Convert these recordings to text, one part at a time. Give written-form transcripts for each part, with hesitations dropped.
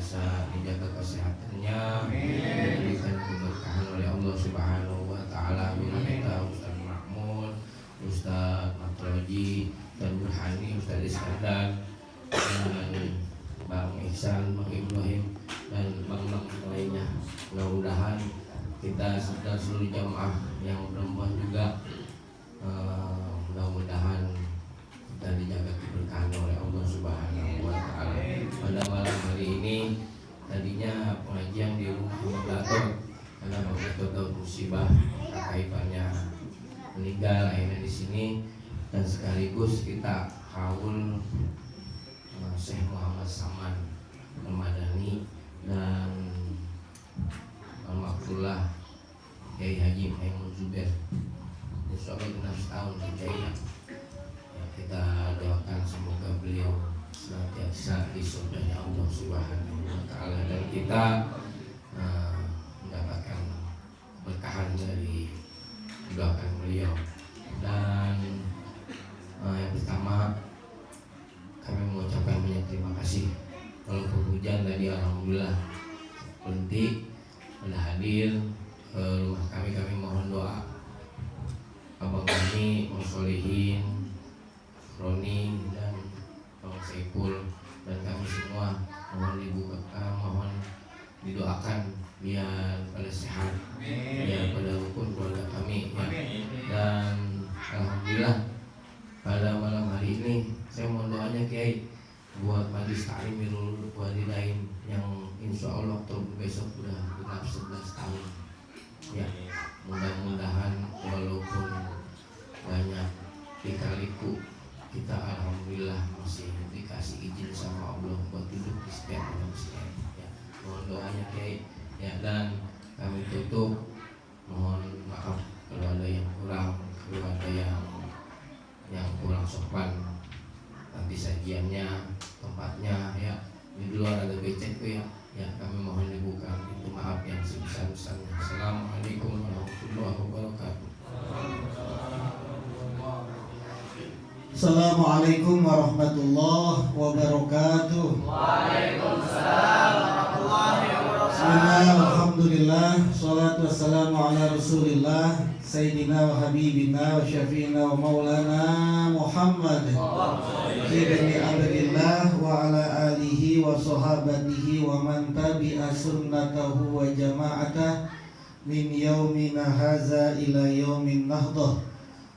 senantiasa dijaga kesehatannya, diberikan keberkahan oleh Allah Subhanahu wa taala. Bila kita Ustaz Mahmud, Ustaz Matroji, dan Burhani, Ustaz Iskandar, dan Bang Ihsan, Bang Ibrahim, dan bang-bang lainnya. Mudah-mudahan kita dan seluruh jamaah yang perempuan juga mudah-mudahan kita dijaga keberkahan oleh Allah Subhanahu wa taala. Pada malam hari ini tadinya pengajian di rumah Bang Gatot, karena Bang Gatot tahu musibah kakaipannya meninggal, akhirnya di sini, dan sekaligus kita haul Syekh Muhammad Saman Al-Madani dan Al-Makrullah Kiai Haji Maimun Zubair. Insyaallah genap setahun kerjanya. Ya, kita doakan semoga beliau senantiasa di surganya Allah Subhanahu wa taala, dan kita mendapatkan berkahan dari doakan beliau. Dan yang pertama kami mengucapkan banyak terima kasih. Walaupun hujan tadi alhamdulillah berhenti, pada hadir ke rumah kami mohon doa abang kami, Bang Solihin, Roni, dan Bang Saiful, dan kami semua mohon mohon didoakan biar pada sehat, biar pada rukun keluarga kami ya. Dan alhamdulillah pada malam hari ini saya mohon doanya Kiai buat majlis taklim Mirul Walidain yang insya Allah Oktober besok sudah genap 11 tahun ya. Mudah-mudahan walaupun banyak lika-liku, kita alhamdulillah masih dikasih izin sama Allah buat duduk di setiap manusia ya. Mohon doanya Kiai ya. Dan kami tutup, mohon maaf kalau ada yang kurang, kalau ada yang kurang sopan, nanti sajiannya, tempatnya ya, di luar ada becek tuh ya. Ya, kami mohon dibuka pintu maaf yang sebesar-besarnya. Assalamualaikum warahmatullahi wabarakatuh. Assalamualaikum warahmatullahi wabarakatuh. Waalaikumsalam warahmatullahi wabarakatuh. Bismillah, alhamdulillah, salatu wassalamu ala rasulillah, Sayyidina wa habibina wa syafi'ina wa maulana Muhammad ibni Abdillah wa ala alihi wa sahabatihi wa man tabi'a sunnatahu wa jama'atah min yaumina haza ila yaumin nahdah.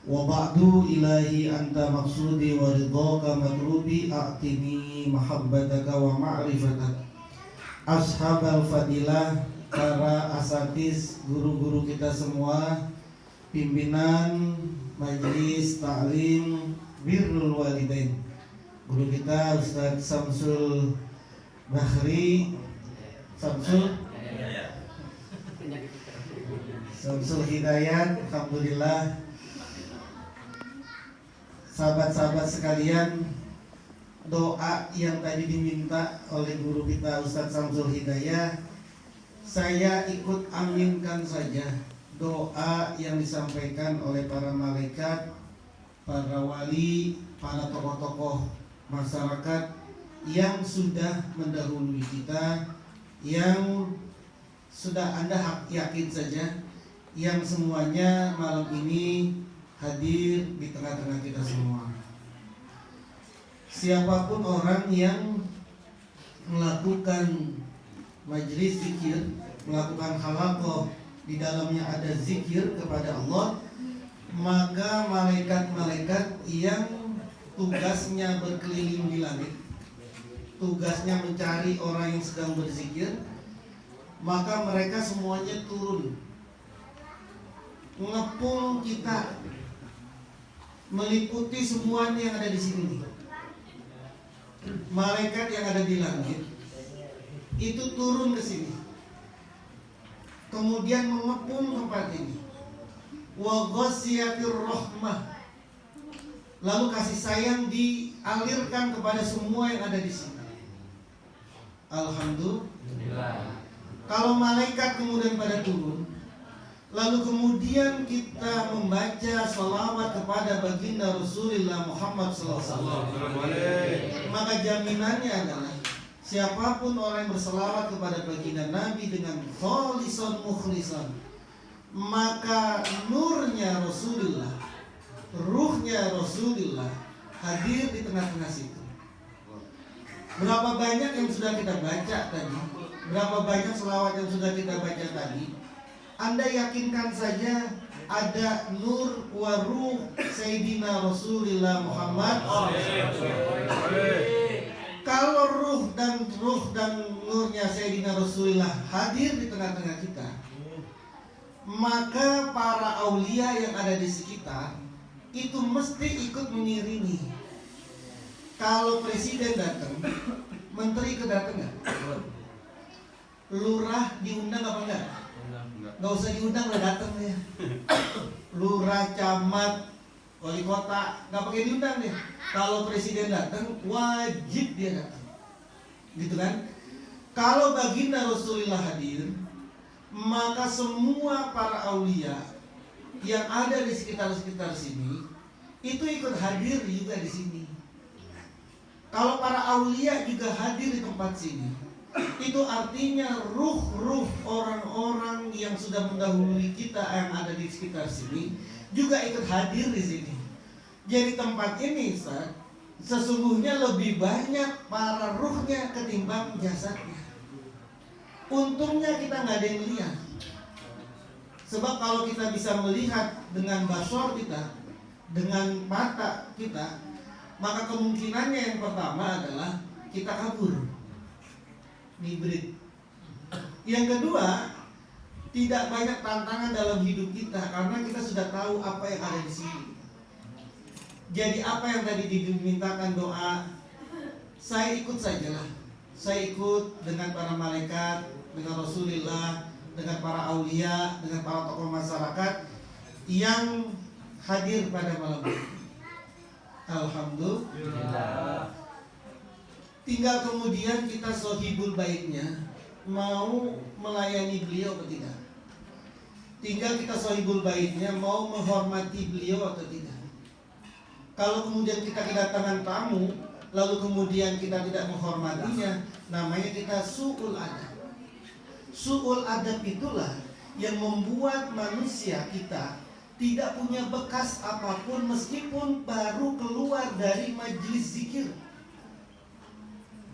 Wa ba'du ilahi anta maksudi wa ridhaka matlubi a'tini mahabbataka wa ma'rifataka. Ashabal fadilah, para asatiz, guru-guru kita semua, pimpinan Majelis Ta'lim Birrul Walidain, guru kita Ustaz Samsul Bahri, Samsul Hidayat, alhamdulillah. Sahabat-sahabat sekalian, doa yang tadi diminta oleh guru kita Ustaz Samsul Hidayah, saya ikut aminkan saja doa yang disampaikan oleh para malaikat, para wali, para tokoh-tokoh masyarakat yang sudah mendahului kita, yang sudah Anda yakin saja, yang semuanya malam ini hadir di tengah-tengah kita semua. Siapapun orang yang melakukan majelis zikir, melakukan halaqah di dalamnya ada zikir kepada Allah, maka malaikat-malaikat yang tugasnya berkeliling di langit, tugasnya mencari orang yang sedang berzikir, maka mereka semuanya turun mengepung kita, meliputi semuanya yang ada di sini. Malaikat yang ada di langit itu turun ke sini, kemudian mengepung tempat ini. Wa ghasiyatir rahmah, lalu kasih sayang dialirkan kepada semua yang ada di sini. Alhamdulillah. Kalau malaikat kemudian pada turun, lalu kemudian kita membaca salawat kepada baginda Rasulullah Muhammad SAW, maka jaminannya adalah siapapun orang yang berselawat kepada baginda Nabi dengan kholisan mukhlisan, maka nurnya Rasulullah, ruhnya Rasulullah hadir di tengah-tengah situ. Berapa banyak yang sudah kita baca tadi, berapa banyak selawat yang sudah kita baca tadi, Anda yakinkan saja ada nur wa ruh Sayyidina Rasulullah Muhammad. Kalau ruh dan nurnya Sayyidina Rasulullah hadir di tengah-tengah kita, maka para aulia yang ada di sekitar itu mesti ikut mengiringi. Kalau presiden datang, menteri kedatangan, lurah diundang apa enggak? Nggak usah diundang, udah datang ya. Lurah, camat, wali kota nggak pakai diundang deh. Kalau presiden datang, wajib dia datang, gitu kan? Kalau baginda Rasulullah hadir, maka semua para aulia yang ada di sekitar sini itu ikut hadir juga di sini. Kalau para aulia juga hadir di tempat sini, itu artinya ruh-ruh orang-orang yang sudah mendahului kita yang ada di sekitar sini juga ikut hadir di sini. Jadi tempat ini, Ustaz, sesungguhnya lebih banyak para ruhnya ketimbang jasadnya. Untungnya kita nggak ada yang lihat. Sebab kalau kita bisa melihat dengan basor kita, dengan mata kita, maka kemungkinannya yang pertama adalah kita kabur, hibrid. Yang kedua, tidak banyak tantangan dalam hidup kita karena kita sudah tahu apa yang ada di sini. Jadi apa yang tadi dimintakan doa, saya ikut sajalah. Saya ikut dengan para malaikat, dengan Rasulullah, dengan para aulia, dengan para tokoh masyarakat yang hadir pada malam ini. Alhamdulillah. Tinggal kemudian kita sohibul baiknya, mau melayani beliau atau tidak. Tinggal kita sohibul baiknya, mau menghormati beliau atau tidak. Kalau kemudian kita kedatangan tamu, lalu kemudian kita tidak menghormatinya, namanya kita su'ul adab. Su'ul adab itulah yang membuat manusia kita tidak punya bekas apapun meskipun baru keluar dari majelis zikir.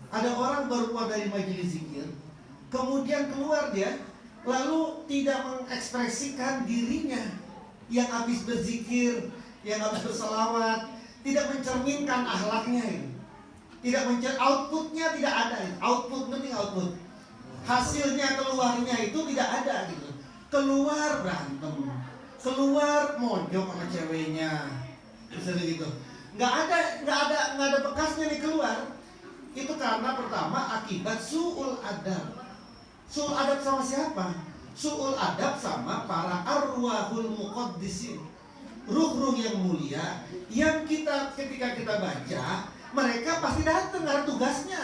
Ada orang baru keluar dari majelis zikir, kemudian keluar dia, lalu tidak mengekspresikan dirinya yang habis berzikir, yang habis berselawat, tidak mencerminkan akhlaknya ini. Outputnya tidak ada. Output, ngerti output? Hasilnya keluarnya itu tidak ada gitu. Keluar berantem, keluar mojok sama ceweknya, misalnya gitu. Nggak ada bekasnya nih keluar. Itu karena pertama akibat su'ul adab. Su'ul adab sama siapa? Su'ul adab sama para arwahul muqaddisin, ruh-ruh yang mulia yang ketika kita baca, mereka pasti datang karena tugasnya.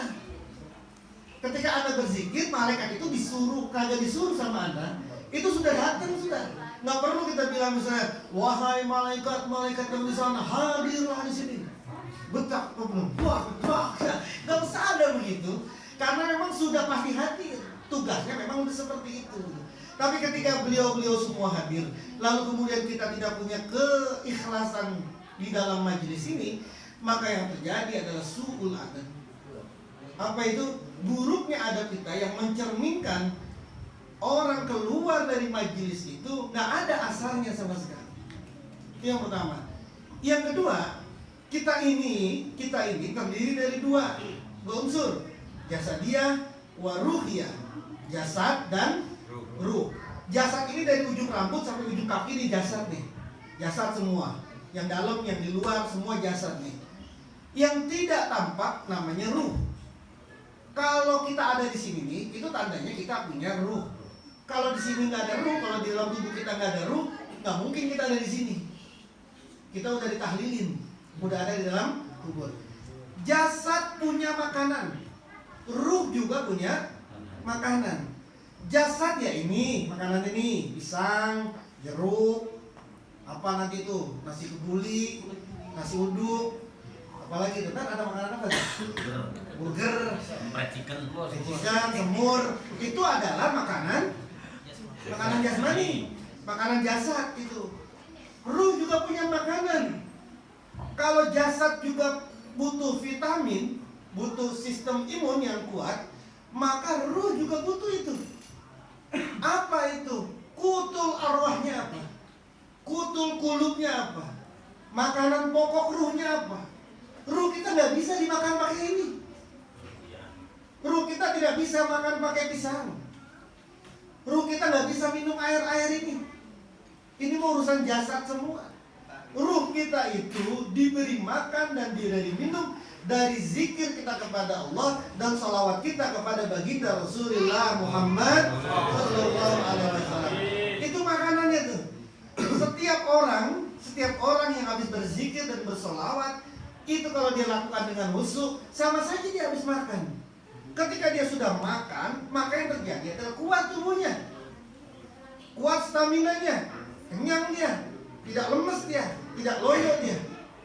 Ketika Anda berzikir, malaikat itu disuruh, kagak disuruh sama Anda, itu sudah datang sudah. Nggak perlu kita bilang misalnya, wahai malaikat yang di sana, hadirlah di sini. Betak, wah, nggak usah ada begitu, karena memang sudah pasti hadir. Tugasnya memang udah seperti itu. Tapi ketika beliau semua hadir, lalu kemudian kita tidak punya keikhlasan di dalam majelis ini, maka yang terjadi adalah su'ul adab. Apa itu? Buruknya adab kita yang mencerminkan orang keluar dari majelis itu nggak ada asalnya sama sekali. Itu yang pertama. Yang kedua, kita ini terdiri dari dua unsur, jasadiyah wa ruhiyah. Jasad dan ruh. Jasad ini dari ujung rambut sampai ujung kaki ini jasad nih. Jasad semua. Yang dalam, yang di luar, semua jasad nih. Yang tidak tampak namanya ruh. Kalau kita ada di sini nih, itu tandanya kita punya ruh. Kalau di sini nggak ada ruh, kalau di dalam tubuh kita nggak ada ruh, nggak mungkin kita ada di sini. Kita udah ditahlilin, udah ada di dalam kubur. Jasad punya makanan, ruh juga punya makanan. Jasad ya ini, makanan ini, pisang, jeruk, apa nanti itu, nasi kebuli, nasi uduk, apalagi itu kan ada makanan apa sih? burger, Fried chicken. ikan, semur, itu adalah makanan jasmani, makanan jasad itu. Ruh juga punya makanan. Kalau jasad juga butuh vitamin, butuh sistem imun yang kuat, maka ruh juga butuh itu. Apa itu? Kutul arwahnya apa? Kutul kulubnya apa? Makanan pokok ruhnya apa? Ruh kita nggak bisa dimakan pakai ini. Ruh kita tidak bisa makan pakai pisang. Ruh kita nggak bisa minum air ini. Ini mau urusan jasad semua. Ruh kita itu diberi makan dan diberi minum dari zikir kita kepada Allah dan salawat kita kepada baginda Rasulullah Muhammad Sallallahu Alaihi Wasallam. Itu makanannya tuh. Setiap orang yang habis berzikir dan bersolawat itu kalau dia lakukan dengan khusyuk, sama saja dia habis makan. Ketika dia sudah makan, maka yang terjadi adalah kuat tubuhnya, kuat staminanya, kenyang dia, tidak lemes dia, tidak loyo dia.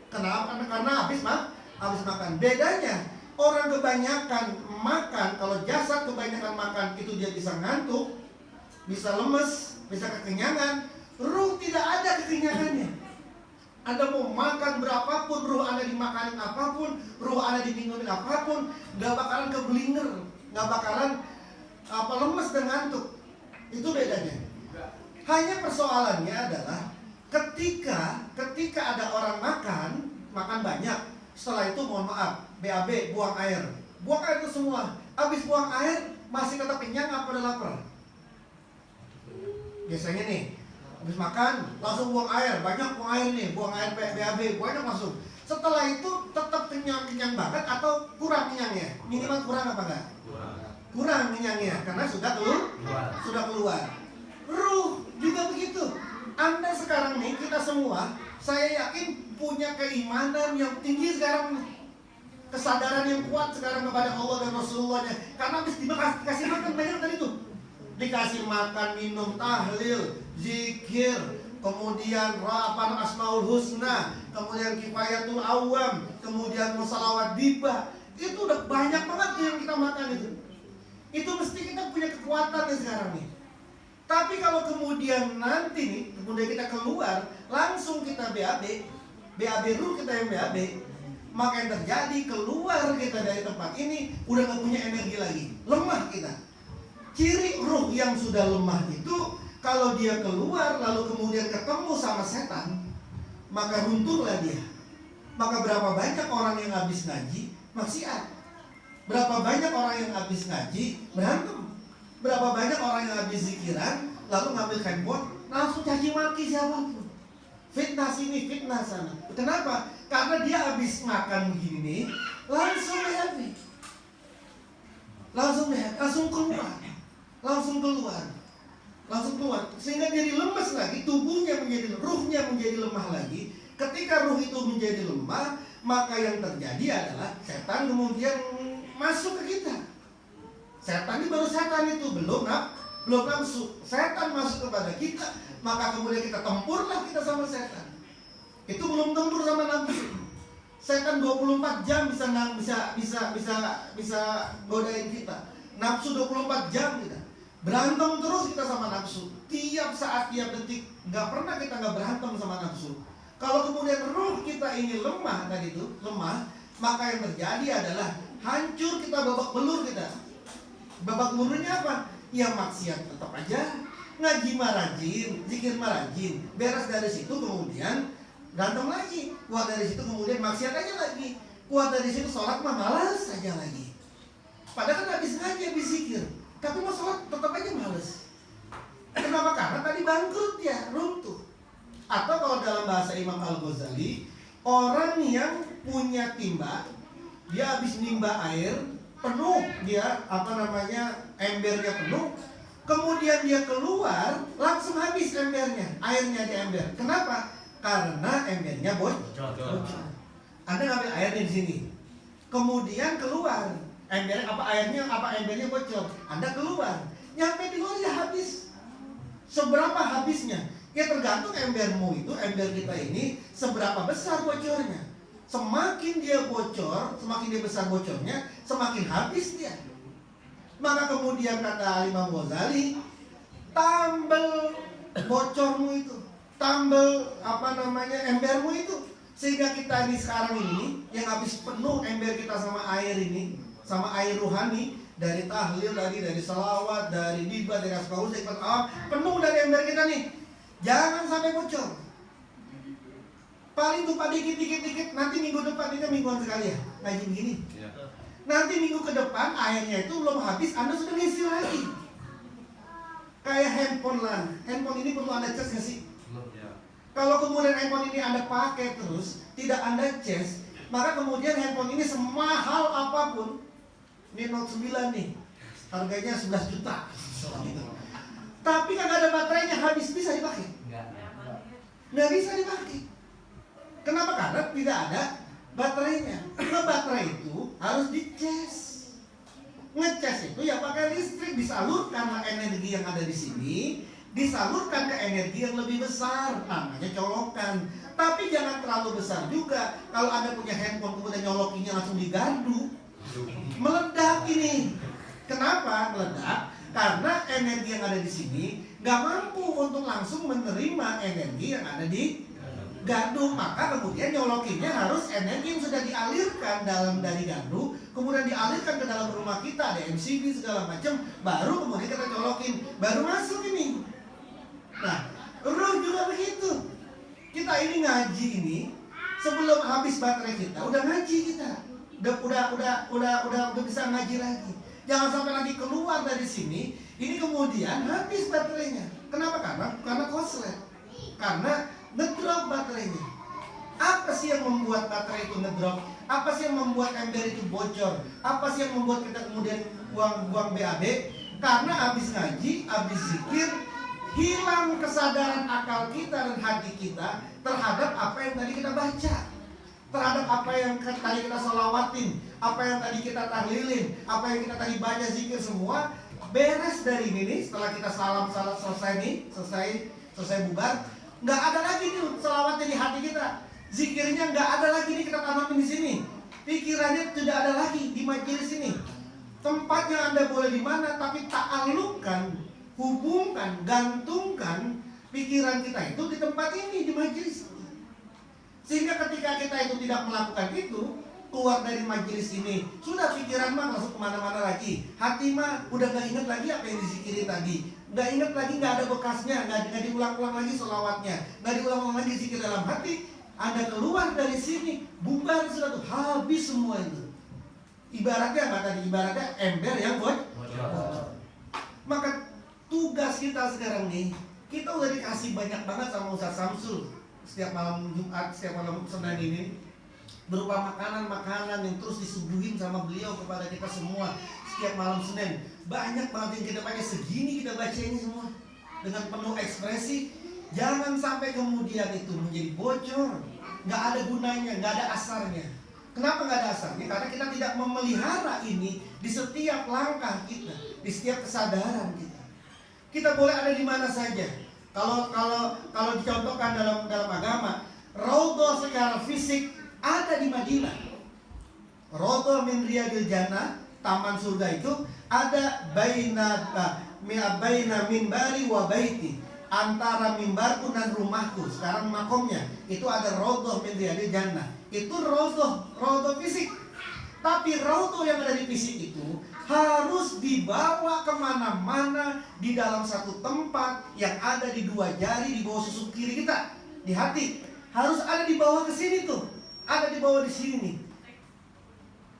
Kenapa? Karena habis makan. Bedanya orang kebanyakan makan, kalau jasad kebanyakan makan itu dia bisa ngantuk, bisa lemes, bisa kekenyangan. Ruh tidak ada kekenyangannya. Anda mau makan berapapun, ruh Anda dimakanin apapun, ruh Anda diminumin apapun, gak bakalan keblinger, gak bakalan lemes dan ngantuk. Itu bedanya. Hanya persoalannya adalah ketika ada orang makan banyak, setelah itu mohon maaf, BAB, buang air itu semua. Habis buang air masih tetap kenyang apa udah lapar? Biasanya nih, habis makan langsung buang air, banyak buang air nih, buang air BAB banyak langsung. Setelah itu tetap kenyang banget atau kurang kenyangnya? Minimal kurang apa enggak? Kurang kenyangnya karena sudah keluar. Ruh juga begitu. Anda sekarang nih, kita semua, saya yakin punya keimanan yang tinggi sekarang, kesadaran yang kuat sekarang kepada Allah dan Rasulullah-Nya. Karena habis dikasih makan banyak tadi tuh. Dikasih makan, minum, tahlil, zikir, kemudian Asmaul Husna, kemudian Kifayatul Awam, kemudian Musalawat Dibah. Itu udah banyak banget yang kita makan itu. Itu mesti kita punya kekuatan nih sekarang nih. Tapi kalau kemudian nanti nih, kemudian kita keluar, langsung kita BAB ruh kita yang BAB, maka yang terjadi keluar kita dari tempat ini udah gak punya energi lagi, lemah kita. Ciri ruh yang sudah lemah itu, kalau dia keluar lalu kemudian ketemu sama setan, maka runtuhlah dia. Maka berapa banyak orang yang habis ngaji maksiat, berapa banyak orang yang habis ngaji berantem, berapa banyak orang yang habis zikiran lalu ngambil handphone langsung caci maki siapapun, fitnah sini fitnah sana. Kenapa? Karena dia habis makan begini nih langsung keluar, sehingga jadi lemes lagi, ruhnya menjadi lemah lagi. Ketika ruh itu menjadi lemah, maka yang terjadi adalah setan kemudian masuk ke kita. Setan ini baru setan itu, belum nafsu. Setan masuk kepada kita, maka kemudian kita tempurlah kita sama setan. Itu belum tempur sama nafsu. Setan 24 jam bisa godain kita. Nafsu 24 jam kita. Berantem terus kita sama nafsu. Tiap saat, tiap detik, nggak pernah kita nggak berantem sama nafsu. Kalau kemudian ruh kita ini lemah tadi itu, maka yang terjadi adalah hancur kita, babak belur kita. Babak belurnya apa? Ya maksiat tetap aja, ngaji marajin, zikir marajin. Beres dari situ kemudian berantem lagi. Kuat dari situ kemudian maksiat aja lagi. Kuat dari situ sholat mah malas aja lagi. Padahal kan habis ngaji, habis zikir, tapi mau sholat tetap aja males. Kenapa? Karena tadi bangkrut ya, runtuh. Atau kalau dalam bahasa Imam Al-Ghazali, orang yang punya timba, dia habis nimba air penuh, dia embernya penuh, kemudian dia keluar langsung habis embernya, airnya di ember. Kenapa? Karena embernya bocor. Anda ngambil airnya di sini, kemudian keluar embernya bocor. Anda keluar, nyampe di luar ya habis. Seberapa habisnya? Ya tergantung embermu itu, ember kita ini seberapa besar bocornya. Semakin dia bocor, semakin dia besar bocornya, semakin habis dia. Maka kemudian kata Imam Ghazali, tambel bocormu itu, tambel embermu itu, sehingga kita ini sekarang ini yang habis penuh ember kita sama air ini, sama air rohani, dari tahlil lagi, dari salawat, dari dibat, dari asmaul, penuh dari ember kita nih. Jangan sampai bocor. Paling tumpah dikit, nanti minggu depan, ini mingguan sekali ya ngaji begini. Nanti minggu ke depan airnya itu belum habis, Anda sudah ngisi lagi. Kayak handphone lah, handphone ini perlu Anda cas nggak sih? Kalau kemudian handphone ini Anda pakai terus, tidak Anda cas, maka kemudian handphone ini semahal apapun, ini Note 9 nih, harganya 11 juta gitu. Tapi kan ada baterainya, habis bisa dipakai? Nggak bisa dipakai. Kenapa? Karena tidak ada baterainya. Nah, baterai itu harus dicas. Ngecas itu ya pakai listrik, disalurkan energi yang ada di sini, disalurkan ke energi yang lebih besar, namanya colokan. Tapi jangan terlalu besar juga. Kalau Anda punya handphone kemudian nyolokinya langsung digardu, meledak ini. Kenapa meledak? Karena energi yang ada di sini nggak mampu untuk langsung menerima energi yang ada di gardu, maka kemudian nyolokinnya harus energi yang sudah dialirkan dari gardu, kemudian dialirkan ke dalam rumah kita, ada MCB segala macam, baru kemudian kita colokin, baru masuk ini. Nah, roh juga begitu. Kita ini ngaji ini, sebelum habis baterai kita, udah ngaji kita, udah bisa ngaji lagi. Jangan sampai nanti keluar dari sini, ini kemudian habis baterainya. Kenapa? Karena koslet, karena ngedrop baterainya. Apa sih yang membuat baterai itu ngedrop? Apa sih yang membuat ember itu bocor? Apa sih yang membuat kita kemudian buang BAB? Karena habis ngaji, habis zikir, hilang kesadaran akal kita dan hati kita terhadap apa yang tadi kita baca, terhadap apa yang tadi kita sholawatin, apa yang tadi kita tahlilin, apa yang kita tadi baca zikir, semua beres dari ini. Setelah kita salam selesai bubar, nggak ada lagi nih selawatnya di hati kita, zikirnya nggak ada lagi nih kita tanamin di sini, pikirannya tidak ada lagi di majelis ini. Tempatnya Anda boleh di mana, tapi ta'alluqkan, hubungkan, gantungkan pikiran kita itu di tempat ini, di majelis. Sehingga ketika kita itu tidak melakukan itu, keluar dari majelis ini, sudah pikiran mah masuk kemana-mana lagi, hati mah udah nggak ingat lagi apa yang dizikiri tadi, nggak ingat lagi, nggak ada bekasnya, nggak diulang-ulang lagi sholawatnya, nggak diulang-ulang lagi zikir dalam hati. Anda keluar dari sini, bubar sudah tuh, habis semua itu. Ibaratnya apa tadi? Ibaratnya ember yang bocor. Maka tugas kita sekarang nih, kita udah dikasih banyak banget sama Ustaz Samsul. Setiap malam Jumat, setiap malam Senin ini, berupa makanan-makanan yang terus disuguhin sama beliau kepada kita semua. Setiap malam Senin, banyak banget yang kita pakai, segini kita baca ini semua dengan penuh ekspresi. Jangan sampai kemudian itu menjadi bocor, nggak ada gunanya, nggak ada asarnya. Kenapa nggak ada asarnya? Karena kita tidak memelihara ini di setiap langkah kita, di setiap kesadaran kita. Kita boleh ada di mana saja. Kalau dicontohkan dalam agama, raudhah secara fisik ada di Madinah. Raudhah min riyadil jannah, taman surga itu ada baina minbari wa baiti, antara mimbarku dan rumahku. Sekarang makomnya itu ada raudhah min riyadil jannah. Itu raudhah fisik. Tapi raudhah yang ada di fisik itu harus dibawa kemana-mana di dalam satu tempat yang ada di dua jari, di bawah susuk kiri kita, di hati. Harus ada di bawah ke sini tuh, ada di bawah di sini nih.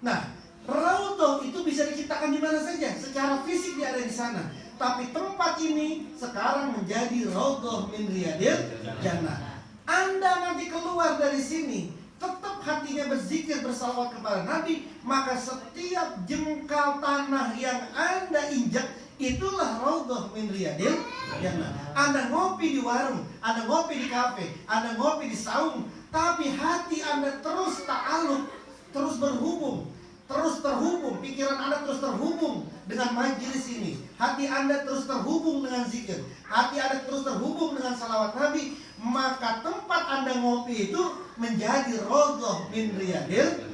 Nah, raudhah itu bisa diciptakan di mana saja, secara fisik dia ada di sana. Tapi tempat ini sekarang menjadi raudhah min riyadil jannah. Anda nanti keluar dari sini, tetap hatinya berzikir, bersalawat kepada Nabi, maka setiap jengkal tanah yang Anda injak, itulah raudhah min riyadil jannah. Anda ngopi di warung, Anda ngopi di kafe, Anda ngopi di saung, tapi hati Anda terus ta'alluq, terus berhubung, terus terhubung, pikiran Anda terus terhubung dengan majelis ini. hati Anda terus terhubung dengan zikir, hati Anda terus terhubung dengan salawat Nabi, maka tempat Anda ngopi itu menjadi rodoh min riyadil.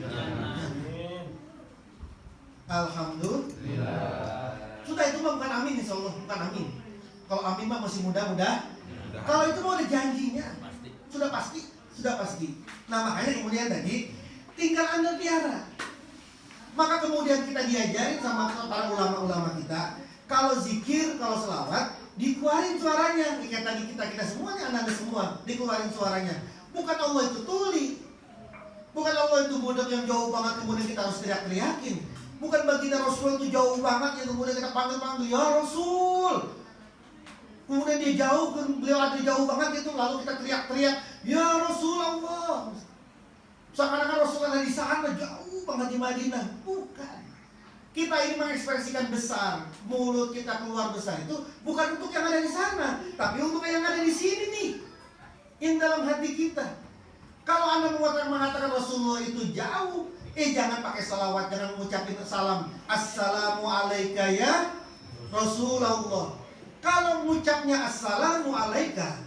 Alhamdulillah. Sudah, itu mah bukan amin, insya Allah bukan amin. Kalau amin mah masih mudah-mudah. Kalau itu mau ada janjinya, sudah pasti. Nah, makanya kemudian tadi tinggal Anda piara. Maka kemudian kita diajarin sama para ulama-ulama kita, kalau zikir, kalau selawat, dikeluarin suaranya. Kayak tadi kita semuanya, anda semua, dikeluarin suaranya. Bukan Allah itu tuli, bukan Allah itu budak yang jauh banget kemudian kita harus teriak-teriakin. Bukan baginda Rasul itu jauh banget yang kemudian kita panggil-panggil, ya Rasul. Kemudian dia jauh, beliau ada jauh banget gitu, lalu kita teriak-teriak, ya Rasulullah. Seakan-akan Rasulullah di sana jauh banget di Madinah. Bukan. Kita ini mengekspresikan besar, mulut kita keluar besar itu bukan untuk yang ada di sana, tapi untuk yang ada di sini nih, yang dalam hati kita. Kalau Anda mengatakan Rasulullah itu jauh, jangan pakai salawat, jangan mengucapkan salam, assalamu alaika ya Rasulullah. Kalau mengucapnya assalamu alaika,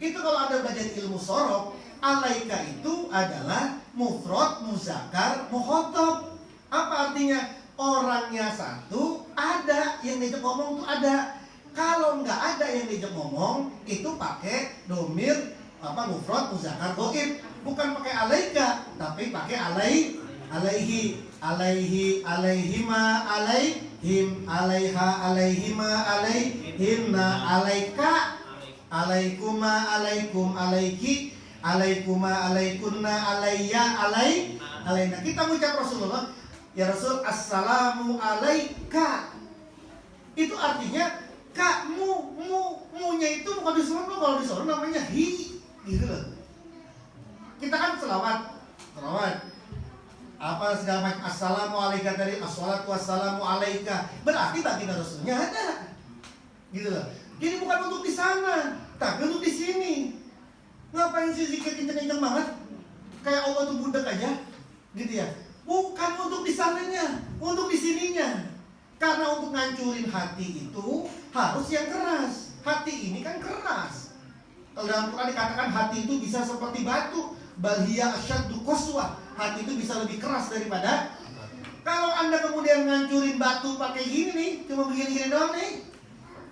itu kalau Anda belajar ilmu sorok, alaika itu adalah mufrad, muzakkar, mukhatab. Apa artinya? Orangnya satu, ada yang diajak ngomong tuh ada. Kalau nggak ada yang diajak ngomong, itu pakai domir mufrad, muzakkar, ghaib. Bukan pakai alaika, tapi pakai alaihi, alaihima, alaihim, alaiha, alaihima, alaihimna, alaika, alaikuma, alaikum, alaiki, alaikuma, alaikunna, alayya, alaina. Kita mengucap Rasulullah, ya Rasul, assalamu alaika. Itu artinya munya itu bukan disuruh, kalau disuruh namanya hi, gitu loh. Kita kan selawat apa segala macam, assalamu alaika tadi, assalatu wassalamu alaika, berarti baginda Rasulnya ada, gitu loh. Jadi bukan untuk di sana, tapi untuk di sini. Ngapain sih zikir kenceng-kenceng banget? Kayak Allah tuh budak aja, gitu ya. Bukan untuk di sananya, untuk di sininya. Karena untuk ngancurin hati itu harus yang keras. Hati ini kan keras. Kalau dalam Quran dikatakan hati itu bisa seperti batu, bal hiya asyaddu qaswah. Hati itu bisa lebih keras daripada. Kalau Anda kemudian ngancurin batu pakai gini nih, cuma begini-gini doang nih,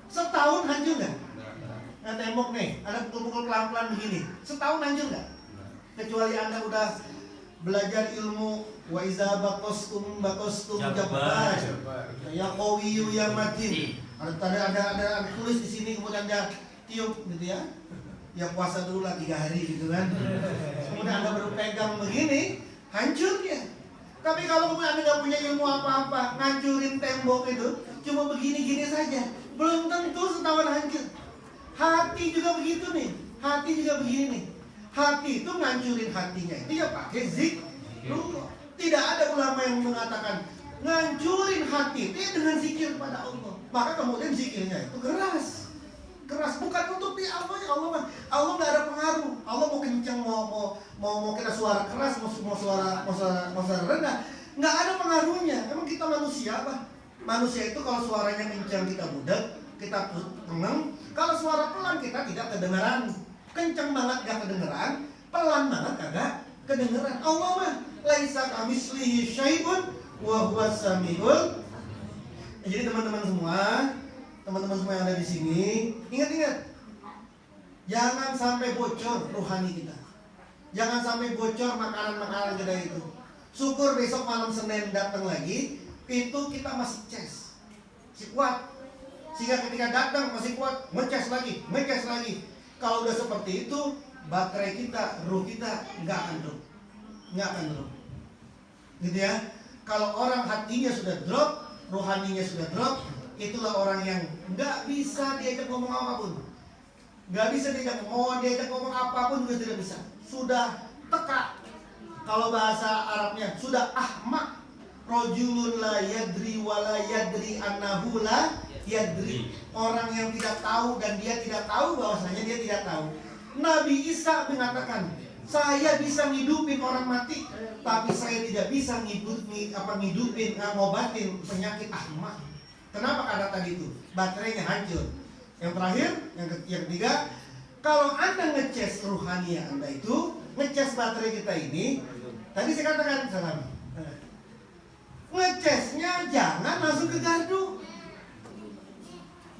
setahun hancur nggak? Nah, tembok nih, Anda pukul-pukul pelan-pelan begini, setahun hancur nggak? Kecuali Anda udah belajar ilmu wa iza baqastum jabbar, ya qawiyu ya matin. Ada tulis di sini, kemudian Anda tiup gitu ya. Ya puasa dulu lah 3 hari gitu kan. Kemudian Anda baru pegang begini, hancur ya. Tapi kalau kemudian Anda nggak punya ilmu apa-apa, ngancurin tembok itu cuma begini-gini saja, belum tentu setahun hancur. Hati juga begitu nih, hati juga begini nih. Hati itu ngancurin hatinya itu ya pakai zikrullah. Tidak ada ulama yang mengatakan ngancurin hati itu ya dengan zikir pada Allah. Maka kemudian zikirnya itu keras, bukan untuk di Allah. Allah nggak ada pengaruh. Allah mau kencang, mau kita suara keras, mau suara rendah, nggak ada pengaruhnya. Emang kita manusia apa? Manusia itu kalau suaranya kencang kita budak, kita tenang. Kalau suara pelan kita tidak kedengaran. Kencang banget gak kedengeran, pelan banget kagak kedengeran. Allah mah laisa kamitslihi syai'un wa huwas samiul. Jadi teman-teman semua yang ada di sini, ingat, jangan sampai bocor rohani kita. Jangan sampai bocor makanan-makanan kita itu. Syukur besok malam Senin datang lagi, itu kita masih kuat. Sehingga ketika datang masih kuat, ngecas lagi. Kalau udah seperti itu, baterai kita, ruh kita nggak akan drop. Gitu ya. Kalau orang hatinya sudah drop, rohaninya sudah drop, itulah orang yang nggak bisa diajak ngomong apapun. Nggak bisa diajak ngomong apapun juga tidak bisa. Sudah teka. Kalau bahasa Arabnya sudah ahmak. Rojulun la yadri wa la yadri annahu la yadri. Orang yang tidak tahu dan dia tidak tahu bahwasanya dia tidak tahu. Nabi Isa mengatakan, saya bisa ngidupin orang mati, tapi saya tidak bisa ngidupin ngobatin penyakit ahmak. Kenapa? Karena tadi itu baterainya hancur. Yang terakhir, yang ketiga, kalau Anda ngecas ruhania Anda itu, ngecas baterai kita ini, tadi saya katakan salam. Ngecasnya jangan langsung ke gardu.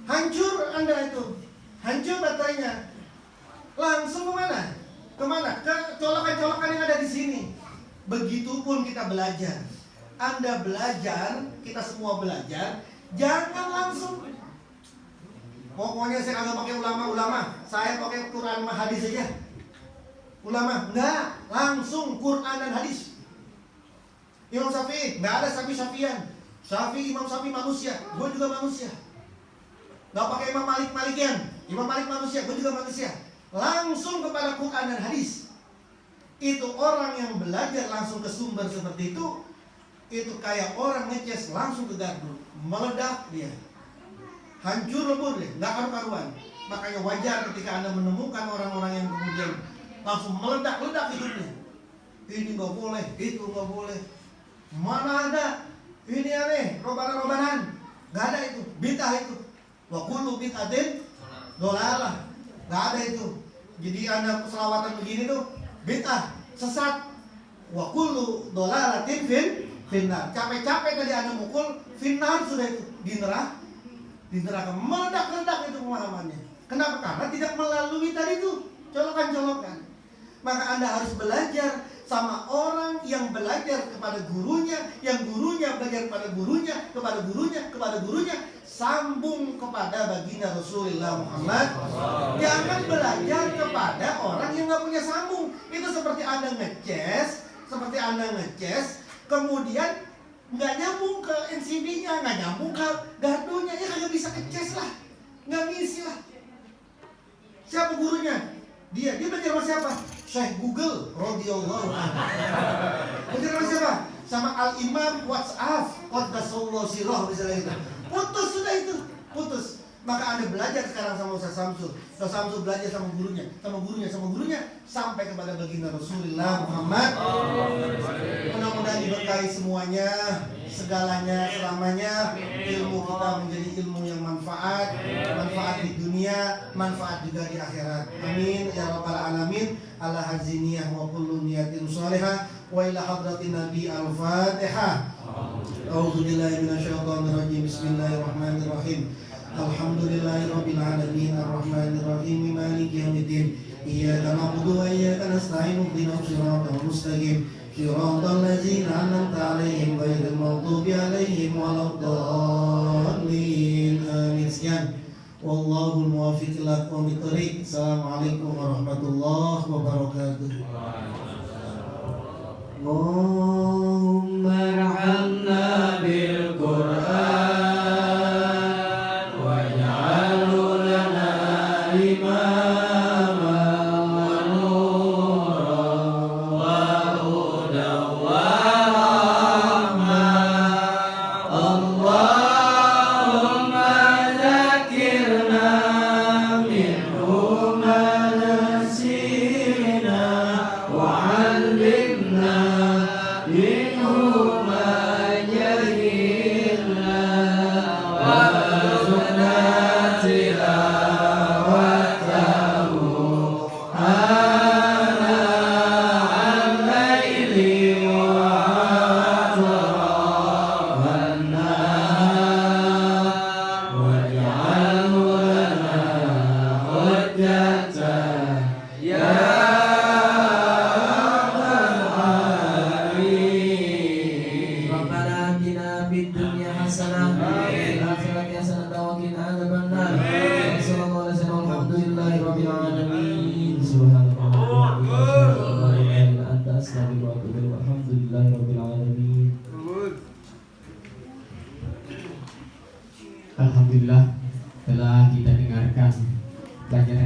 Hancur Anda itu, hancur baterainya. Langsung kemana? Kemana? Ke colokan-colokan yang ada di sini. Begitupun kita belajar. Anda belajar, kita semua belajar, jangan langsung. Pokoknya saya kagak pakai ulama-ulama, saya pakai Quran sama hadis aja. Ulama, enggak, langsung Quran dan hadis. Imam Syafi'i, enggak ada Syafi'ian. Syafi'i, Imam Syafi'i manusia, gue juga manusia. Enggak pakai Imam Malik Malikian, Imam Malik manusia, gue juga manusia. Langsung kepada Quran dan hadis. Itu orang yang belajar langsung ke sumber seperti itu kayak orang ngecas langsung ke gardu, meledak dia. Hancur lebur deh, nggak karu-karuan. Makanya wajar ketika Anda menemukan orang-orang yang kemudian langsung meledak-ledak hidupnya. Ini nggak boleh, itu nggak boleh. Mana ada? Ini aneh, robanan-robanan. Nggak ada itu, bid'ah itu. Wa kullu bid'atin dolalah. Nggak ada itu. Jadi Anda selawatan begini tuh bid'ah, sesat. Wa kullu dolalatin finnar. Capek-capek tadi Anda mukul, finnar sudah itu di neraka meledak-ledak itu pemahamannya. Kenapa? Karena tidak melalui tadi itu colokan-colokan. Maka Anda harus belajar sama orang yang belajar kepada gurunya, yang gurunya belajar kepada gurunya, kepada gurunya, kepada gurunya, sambung kepada baginda Rasulullah Muhammad. Jangan belajar kepada orang yang nggak punya sambung. Itu seperti Anda ngecas, kemudian nggak nyambung ke NCB-nya, nggak nyambung ke gardunya, ya kagak bisa ngecas lah, nggak ngisi lah. Siapa gurunya? Dia belajar sama siapa? Syekh Google radhiyallahu anhu. Belajar sama siapa? Sama Al-Imam WhatsApp, qaddasallahu sirah misalnya itu. Putus sudah itu, putus. Maka Anda belajar sekarang sama Ustaz Samsul. Ustaz Samsul belajar sama gurunya, sampai kepada baginda Rasulullah Muhammad. Mudah-mudahan diberkahi semuanya, segalanya, selamanya. Ilmu kita menjadi ilmu yang manfaat di dunia, manfaat juga di akhirat. Amin ya rabbal alamin. Ala haziniyah wa kullu niyatin shalihah wa ila hadratin nabi al-fatihah. A'udzu billahi minasyaitonir rajim. Bismillahirrahmanirrahim. Alhamdulillahirabbil alamin arrahmanir rahim maliki yaumiddin. Iyyaka na'budu wa iyyaka nasta'in ihdinas siratal mustaqim. Siratal ladzina an'amta 'alaihim ghairil maghdubi 'alaihim waladdallin. Amin. Sekian. Wallahul muwaffiq ila aqwamit thoriq. Assalamualaikum warahmatullahi wabarakatuh. Allahumma arhamna bil Qur'an. Alhamdulillah telah kita dengarkan pelajaran